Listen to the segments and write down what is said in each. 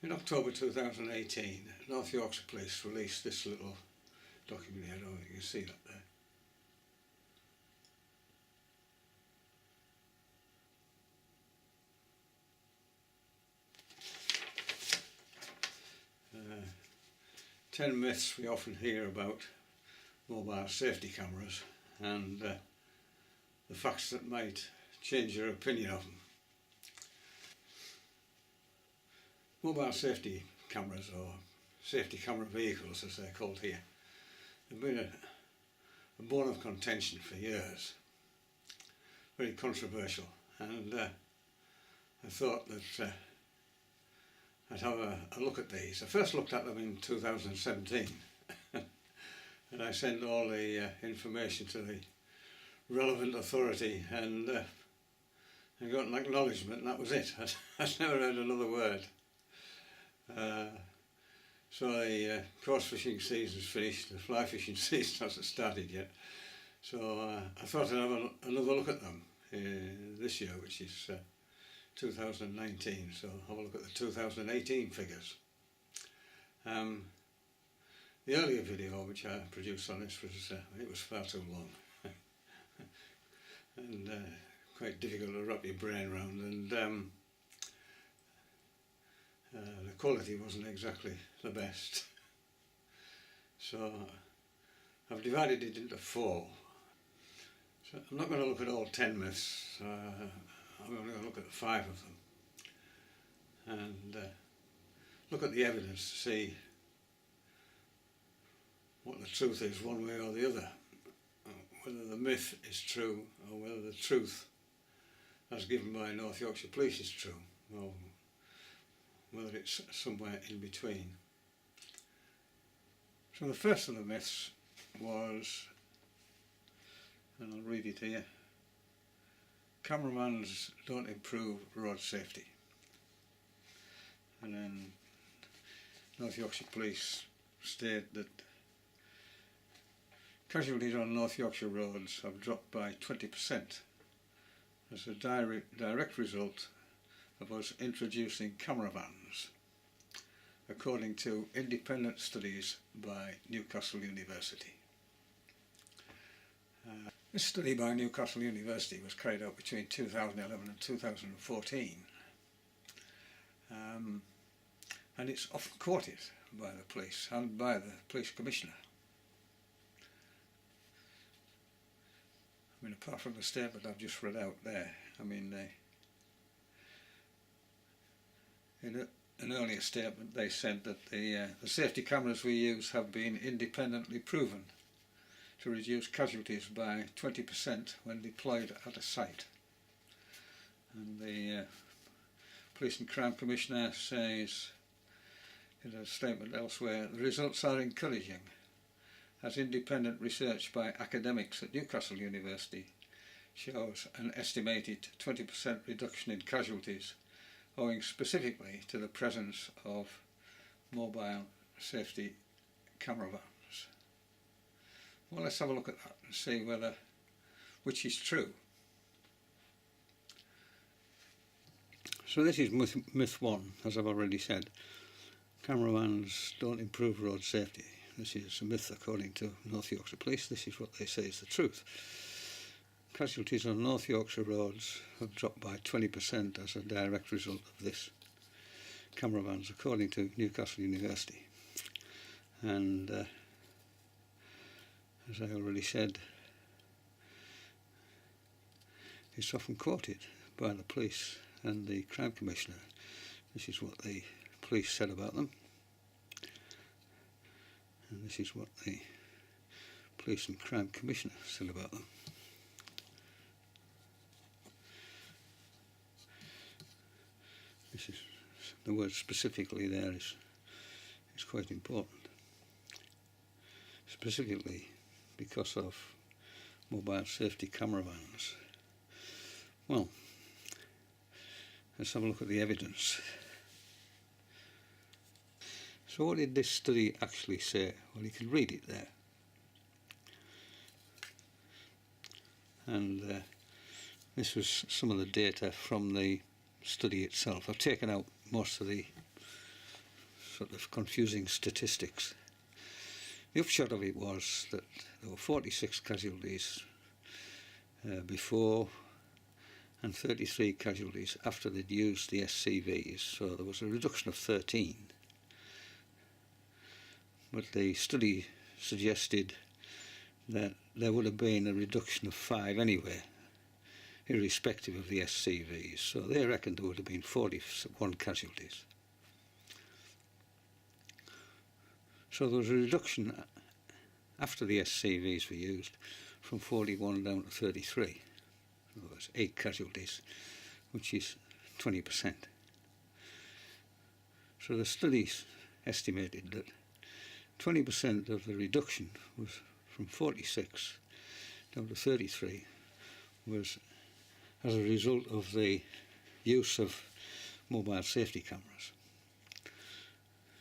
In October 2018, North Yorkshire Police released this little document here. I don't know if you can see that there. Uh, 10 myths we often hear about mobile safety cameras and the facts that might change your opinion of them. Mobile safety cameras, or safety camera vehicles as they're called here, have been a bone of contention for years. Very controversial, and I thought that I'd have a look at these. I first looked at them in 2017 and I sent all the information to the relevant authority and I got an acknowledgement, and that was it. I'd never heard another word. So the coarse fishing season's finished, the fly fishing season hasn't started yet. So I thought I'd have another look at them this year, which is 2019, so have a look at the 2018 figures. The earlier video which I produced on this was, it was far too long and quite difficult to wrap your brain around, and the quality wasn't exactly the best. So I've divided it into 4. So I'm not going to look at all 10 myths, I'm only going to look at 5 of them and look at the evidence to see what the truth is one way or the other, whether the myth is true or whether the truth as given by North Yorkshire Police is true, or whether it's somewhere in between. So the first of the myths was, and I'll read it here: cameramans don't improve road safety. And then North Yorkshire Police state that casualties on North Yorkshire roads have dropped by 20% as a direct result of us introducing camera vans, according to independent studies by Newcastle University. This study by Newcastle University was carried out between 2011 and 2014, and it's often quoted by the police and by the police commissioner. I mean, apart from the statement I've just read out there, I mean, in an earlier statement they said that the safety cameras we use have been independently proven to reduce casualties by 20% when deployed at a site. And the Police and Crime Commissioner says in a statement elsewhere, the results are encouraging, as independent research by academics at Newcastle University shows an estimated 20% reduction in casualties, owing specifically to the presence of mobile safety camera vans. Well, let's have a look at that and see which is true. So this is myth 1, as I've already said. Camera vans don't improve road safety. This is a myth according to North Yorkshire Police. This is what they say is the truth. Casualties on North Yorkshire roads have dropped by 20% as a direct result of this camera vans, according to Newcastle University. And as I already said, it's often quoted by the police and the Crime Commissioner. This is what the police said about them, and this is what the Police and Crime Commissioner said about them. This is the word specifically there is quite important. Specifically because of mobile safety camera vans. Well, let's have a look at the evidence. So what did this study actually say? Well, you can read it there. And this was some of the data from the study itself. I've taken out most of the sort of confusing statistics. The upshot of it was that there were 46 casualties before and 33 casualties after they'd used the SCVs, so there was a reduction of 13. But the study suggested that there would have been a reduction of 5 anyway, irrespective of the SCVs, so they reckoned there would have been 41 casualties. So there was a reduction after the SCVs were used from 41 down to 33. So that's 8 casualties, which is 20%. So the studies estimated that 20% of the reduction was from 46 down to 33 was as a result of the use of mobile safety cameras.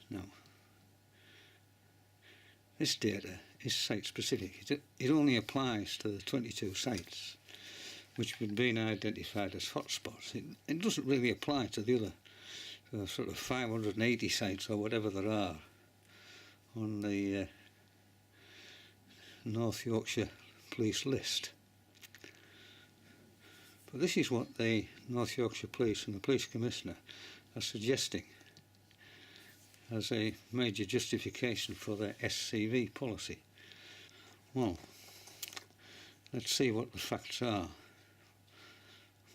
Now, this data is site specific. It only applies to the 22 sites which have been identified as hotspots. It doesn't really apply to the other sort of 580 sites or whatever there are on the North Yorkshire Police list. But this is what the North Yorkshire Police and the Police Commissioner are suggesting as a major justification for their SCV policy. Well, let's see what the facts are.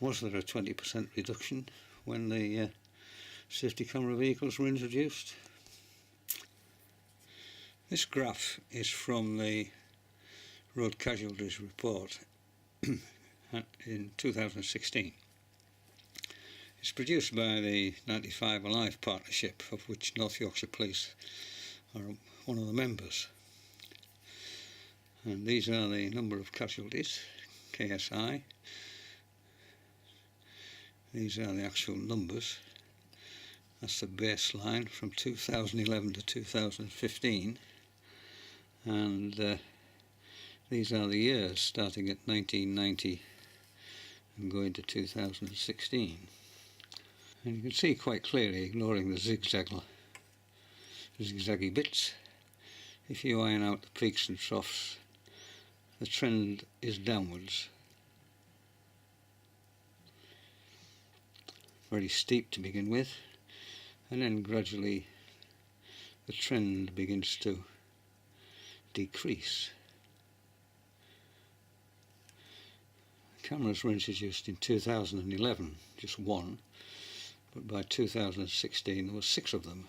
Was there a 20% reduction when the safety camera vehicles were introduced? This graph is from the Road Casualties Report in 2016. It's produced by the 95 Alive Partnership, of which North Yorkshire Police are one of the members. And these are the number of casualties, KSI. These are the actual numbers. That's the baseline from 2011 to 2015. And these are the years starting at 1990 and going to 2016. And you can see quite clearly, ignoring the zigzaggy bits, if you iron out the peaks and troughs, the trend is downwards. Very steep to begin with, and then gradually the trend begins to decrease. Cameras were introduced in 2011, just one, but by 2016 there were 6 of them,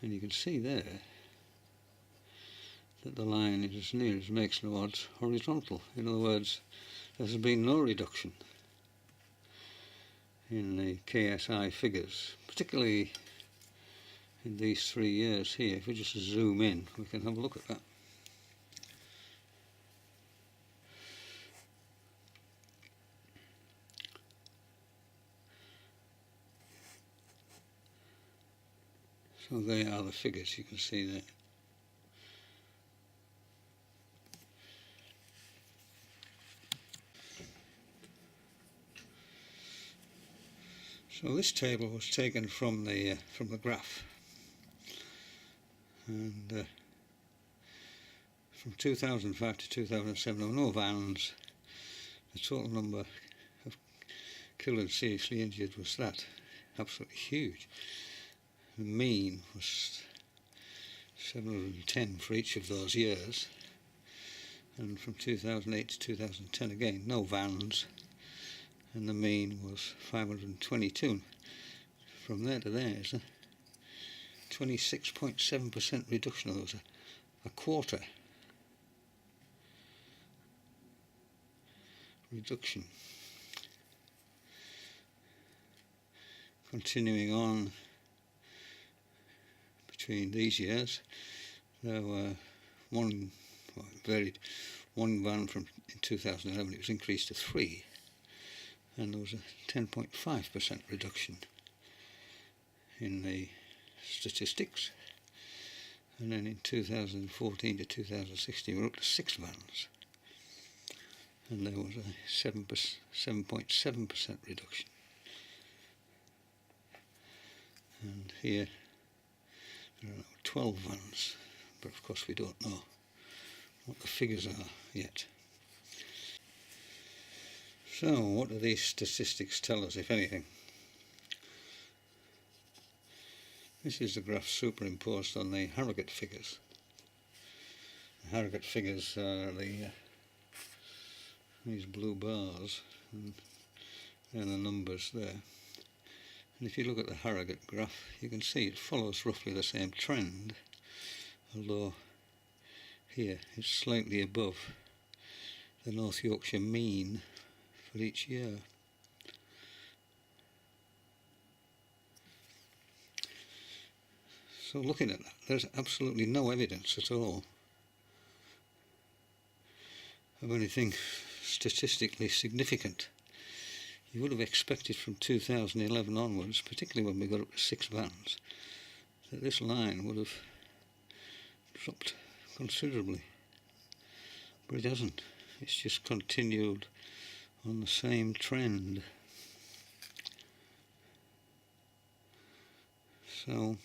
and you can see there that the line is as near as makes no odds horizontal. In other words, there has been no reduction in the KSI figures, particularly in these 3 years here. If we just zoom in, we can have a look at that. So they are the figures, you can see there. So this table was taken from the graph, and from 2005 to 2007 there were no vans. The total number of killed and seriously injured was that, absolutely huge. The mean was 710 for each of those years, and from 2008 to 2010 again, no vans, and the mean was 522. From there to there is a 26.7% reduction. That was a quarter reduction. Continuing on between these years, there were one van from in 2011, it was increased to 3, and there was a 10.5% reduction in the statistics, and then in 2014 to 2016 we're up to 6 vans, and there was a 7.7% reduction. And here There are now 12 vans, but of course we don't know what the figures are yet. So what do these statistics tell us, if anything? This is the graph superimposed on the Harrogate figures. The Harrogate figures are these blue bars, and the numbers there. And if you look at the Harrogate graph, you can see it follows roughly the same trend, although here it's slightly above the North Yorkshire mean for each year. So looking at that, there's absolutely no evidence at all of anything statistically significant. You would have expected from 2011 onwards, particularly when we got up to 6 vans, that this line would have dropped considerably, but it hasn't. It's just continued on the same trend. So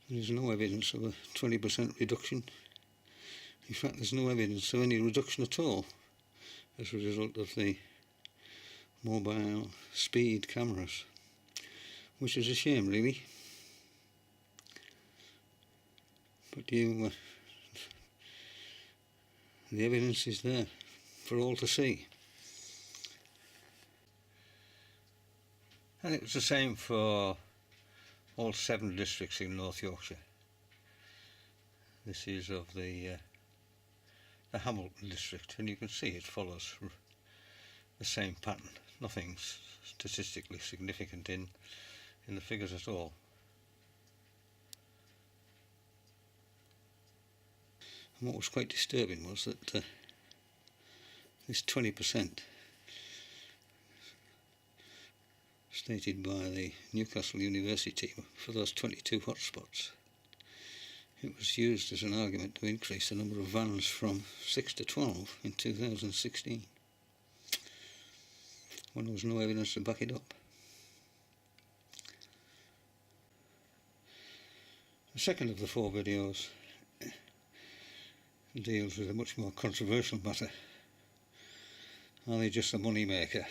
there's no evidence of a 20% reduction. In fact, there's no evidence of any reduction at all as a result of the mobile speed cameras, which is a shame, really. But the evidence is there for all to see. And it was the same for all 7 districts in North Yorkshire. This is of the Hamilton district, and you can see it follows the same pattern. Nothing statistically significant in the figures at all. And what was quite disturbing was that this 20% stated by the Newcastle University team for those 22 hotspots, it was used as an argument to increase the number of vans from 6 to 12 in 2016, when there was no evidence to back it up. The second of the 4 videos deals with a much more controversial matter. Are they just a money maker?